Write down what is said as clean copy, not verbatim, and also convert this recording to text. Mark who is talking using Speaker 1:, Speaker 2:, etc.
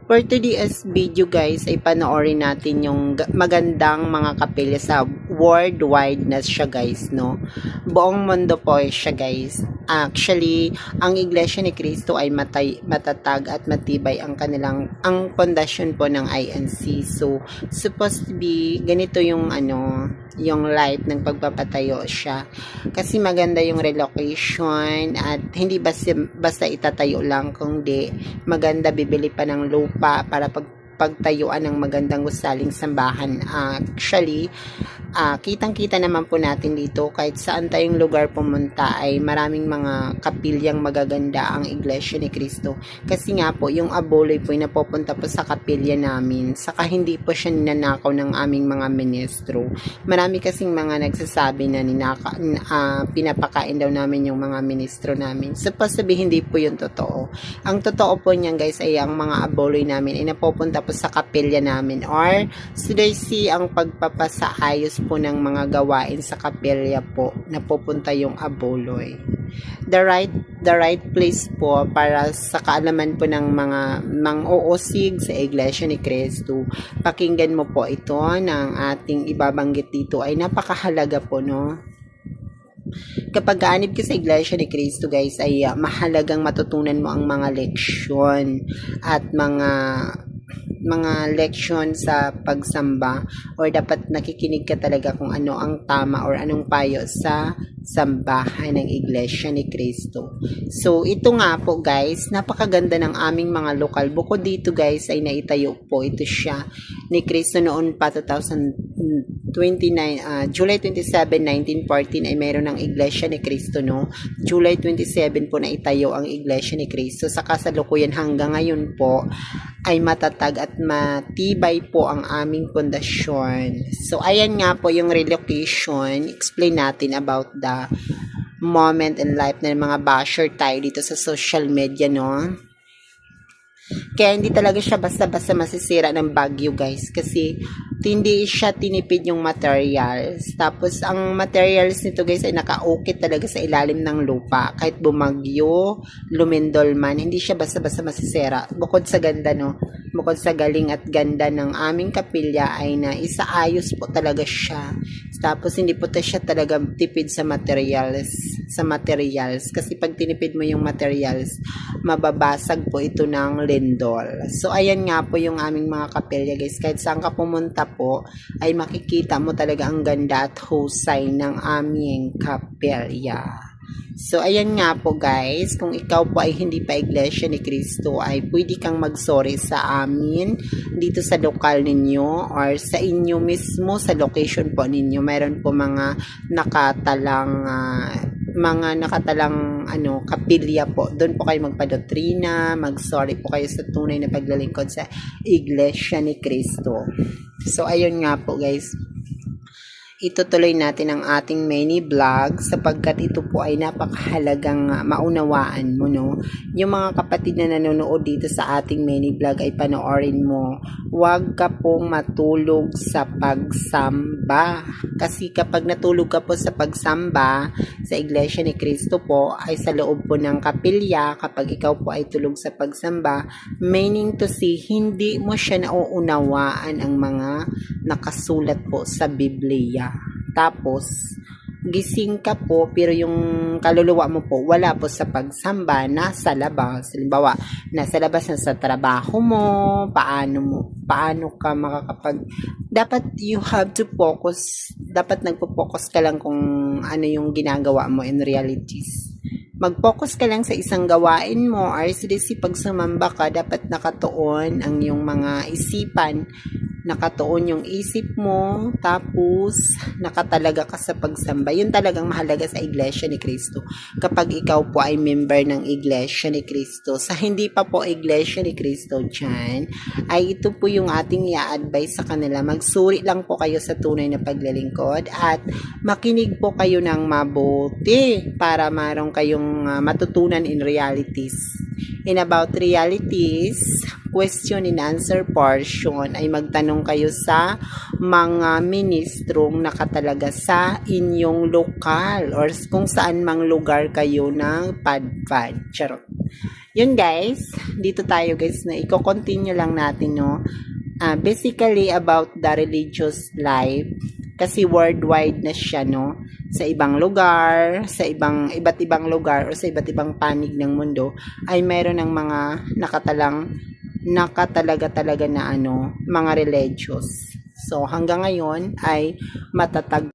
Speaker 1: For today's video guys ay panoorin natin yung magandang mga kapilya sa worldwide na siya guys, no? Buong mundo po siya guys. Actually, ang Iglesia ni Cristo ay matatag at matibay ang pundasyon po ng INC. So, supposed to be ganito yung yung light ng pagpapatayo siya. Kasi maganda yung relocation at hindi basta itatayo lang, kundi maganda bibili pa ng lupa para pagtayuan ng magandang gusaling sambahan. Actually, kitang-kita naman po natin dito kahit saan tayong lugar pumunta ay maraming mga kapilyang magaganda ang Iglesia ni Cristo. Kasi nga po, yung aboloy po ay napupunta po sa kapilya namin. Saka hindi po siya ninanakaw ng aming mga ministro. Marami kasing mga nagsasabi na pinapakain daw namin yung mga ministro namin. Supposed to be, hindi po yung totoo. Ang totoo po niyan guys ay ang mga aboloy namin ay napupunta po sa kapilya namin or seriously ang pagpapasaayos po ng mga gawain sa kapilya po napupunta yung aboloy. The right place po para sa kaalaman po ng mga mang-uusig sa Iglesia ni Cristo. Pakinggan mo po ito ng ating ibabanggit dito ay napakahalaga po, no? Kapag aanib ka sa Iglesia ni Cristo guys ay mahalagang matutunan mo ang mga leksyon at mga leksyon sa pagsamba or dapat nakikinig ka talaga kung ano ang tama or anong payo sa sambahan ng Iglesia ni Cristo. So, ito nga po guys, napakaganda ng aming mga lokal. Bukod dito guys ay naitayo po ito siya ni Cristo noon pa 2029, July 27, 1914 ay mayroon ng Iglesia ni Cristo, no? July 27 po na itayo ang Iglesia ni Cristo. Sa kasalukuyan hanggang ngayon po ay matatag at matibay po ang aming pundasyon. So, ayan nga po yung relocation. Explain natin about the moment in life ng mga basher tayo dito sa social media, no? Kaya hindi talaga siya basta-basta masisira ng bagyo guys kasi hindi siya tinipid yung materials. Tapos ang materials nito guys ay nakaukit talaga sa ilalim ng lupa. Kahit bumagyo, lumindol man, hindi siya basta-basta masisira. Bukod sa ganda, no? Bukod sa galing at ganda ng aming kapilya ay na isaayos po talaga siya. Tapos hindi po siya talaga tipid sa materials. Kasi pag tinipid mo yung materials, mababasag po ito ng lindol. So ayan nga po yung aming mga kapilya guys. Kahit saan ka pumunta po ay makikita mo talaga ang ganda at husay ng aming kapilya. So ayan nga po guys, kung ikaw po ay hindi pa Iglesia ni Cristo ay pwede kang mag-sorry sa amin dito sa lokal ninyo or sa inyo mismo sa location po ninyo. Mayroon po mga nakatalang kapilya po. Doon po kayo magpadoktrina, mag-sorry po kayo sa tunay na paglalingkod sa Iglesia ni Cristo. So ayun nga po guys, itutuloy natin ang ating mini vlog sapagkat ito po ay napakahalagang maunawaan mo, no? Yung mga kapatid na nanonood dito sa ating mini vlog ay panoorin mo. Huwag ka pong matulog sa pagsamba. Kasi kapag natulog ka po sa pagsamba sa Iglesia ni Cristo po ay sa loob po ng kapilya, kapag ikaw po ay tulog sa pagsamba, meaning to say, hindi mo siya nauunawaan ang mga nakasulat po sa Biblia. Tapos, gising ka po pero yung kaluluwa mo po wala po sa pagsamba, nasa labas. Halimbawa, nasa labas na sa trabaho mo, paano ka dapat you have to focus, dapat nagpo-focus ka lang kung ano yung ginagawa mo in realities. Mag-focus ka lang sa isang gawain mo or pag sumamba ka, dapat nakatuon ang iyong mga isipan, nakatuon yung isip mo, tapos nakatalaga ka sa pagsamba. Yun talagang mahalaga sa Iglesia ni Cristo. Kapag ikaw po ay member ng Iglesia ni Cristo, sa hindi pa po Iglesia ni Cristo dyan, ay ito po yung ating i-advise sa kanila. Magsuri lang po kayo sa tunay na paglalingkod at makinig po kayo ng mabuti para marong kayong matutunan in realities. In about realities, question and answer portion ay magtanong kayo sa mga ministrong nakatalaga sa inyong lokal or kung saan mang lugar kayo ng padpad. Charot. Yun guys, dito tayo guys na i-continue lang natin no. Basically about the religious life kasi worldwide na siya no, sa ibang lugar, sa iba't ibang lugar o sa iba't ibang panig ng mundo ay mayroon ng mga nakatalaga na ano, mga religious. So hanggang ngayon ay matatag